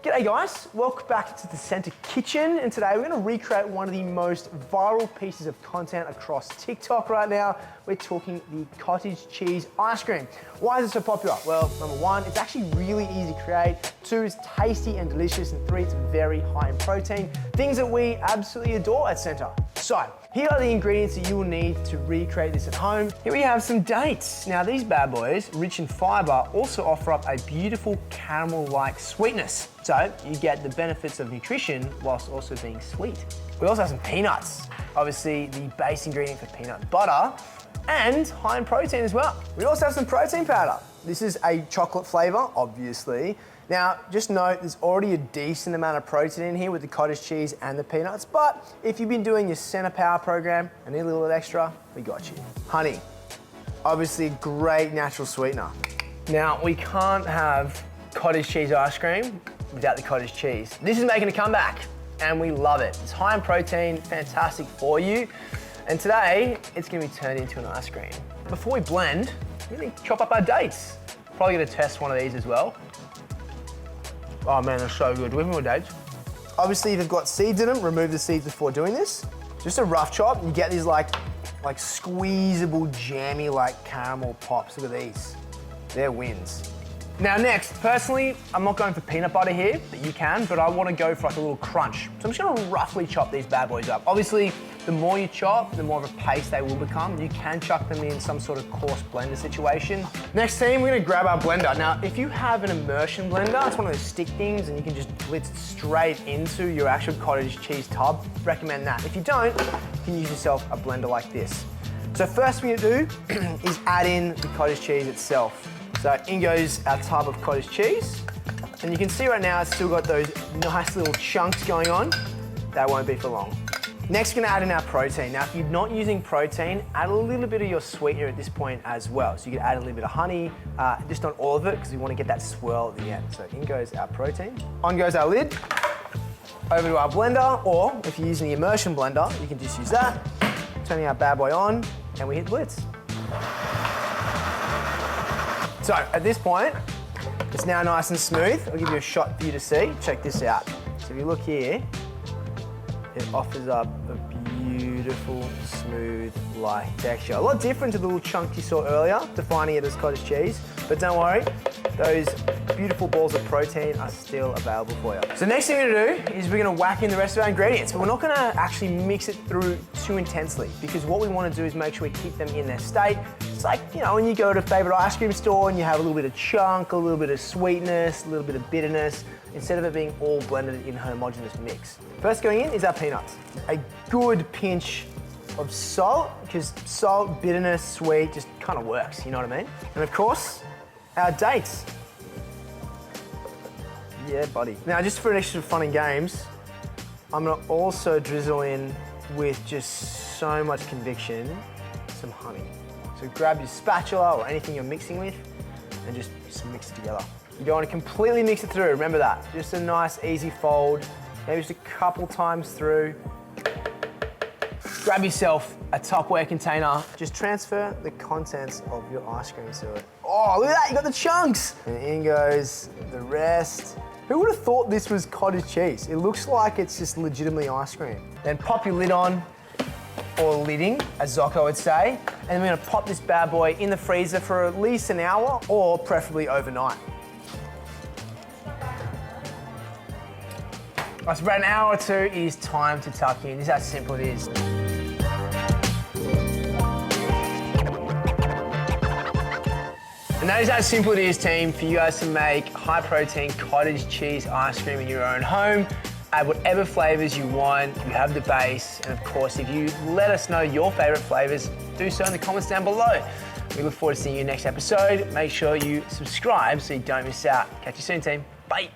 G'day guys, welcome back to the Center Kitchen, and today we're going to recreate one of the most viral pieces of content across TikTok right now. We're talking the cottage cheese ice cream. Why is it so popular? Well, number one, it's actually really easy to create. Two, it's tasty and delicious, and three, it's very high in protein. Things that we absolutely adore at Center. So, here are the ingredients that you will need to recreate this at home. Here we have some dates. Now these bad boys, rich in fiber, also offer up a beautiful caramel-like sweetness. So you get the benefits of nutrition whilst also being sweet. We also have some peanuts, obviously the base ingredient for peanut butter, and high in protein as well. We also have some protein powder. This is a chocolate flavor, obviously. Now, just note, there's already a decent amount of protein in here with the cottage cheese and the peanuts, but if you've been doing your Center Power program and need a little bit extra, we got you. Honey, obviously a great natural sweetener. Now, we can't have cottage cheese ice cream without the cottage cheese. This is making a comeback, and we love it. It's high in protein, fantastic for you, and today, it's gonna be turned into an ice cream. Before we blend, we're gonna chop up our dates. Probably gonna test one of these as well. Oh man, they're so good. Do we have more dates? Obviously, if they've got seeds in them, remove the seeds before doing this. Just a rough chop, you get these like squeezable, jammy, like caramel pops. Look at these. They're wins. Now next, personally, I'm not going for peanut butter here, but you can, but I want to go for like a little crunch. So I'm just gonna roughly chop these bad boys up. Obviously, the more you chop, the more of a paste they will become. You can chuck them in some sort of coarse blender situation. Next thing, we're gonna grab our blender. Now, if you have an immersion blender, it's one of those stick things and you can just blitz it straight into your actual cottage cheese tub, recommend that. If you don't, you can use yourself a blender like this. So first thing to do is add in the cottage cheese itself. So in goes our tub of cottage cheese. And you can see right now it's still got those nice little chunks going on. That won't be for long. Next, we're gonna add in our protein. Now, if you're not using protein, add a little bit of your sweetener at this point as well. So you can add a little bit of honey, just not all of it, because we want to get that swirl at the end. So in goes our protein. On goes our lid. Over to our blender, or if you're using the immersion blender, you can just use that. Turning our bad boy on, and we hit the blitz. So at this point, it's now nice and smooth. I'll give you a shot for you to see. Check this out. So if you look here, it offers up a beautiful, smooth, light texture. A lot different to the little chunk you saw earlier, defining it as cottage cheese. But don't worry, those beautiful balls of protein are still available for you. So next thing we're gonna do is we're gonna whack in the rest of our ingredients, but we're not gonna actually mix it through too intensely, because what we wanna do is make sure we keep them in their state. It's like, you know, when you go to a favorite ice cream store and you have a little bit of chunk, a little bit of sweetness, a little bit of bitterness, instead of it being all blended in a homogeneous mix. First going in is our peanuts. A good pinch of salt, because salt, bitterness, sweet, just kind of works, you know what I mean? And of course, our dates. Yeah, buddy. Now, just for an extra fun and games, I'm gonna also drizzle in with just so much conviction, some honey. So grab your spatula or anything you're mixing with and just mix it together. You don't want to completely mix it through, remember that. Just a nice, easy fold, maybe just a couple times through. Grab yourself a Tupperware container. Just transfer the contents of your ice cream to it. Oh, look at that, you got the chunks. And in goes the rest. Who would have thought this was cottage cheese? It looks like it's just legitimately ice cream. Then pop your lid on, or lidding, as Zocco would say. And we're gonna pop this bad boy in the freezer for at least an hour, or preferably overnight. So about an hour or two is time to tuck in. This is how simple it is. And that is how simple it is, team, for you guys to make high protein cottage cheese ice cream in your own home. Add whatever flavors you want, you have the base, and of course, if you let us know your favorite flavors, do so in the comments down below. We look forward to seeing you next episode. Make sure you subscribe so you don't miss out. Catch you soon, team. Bye.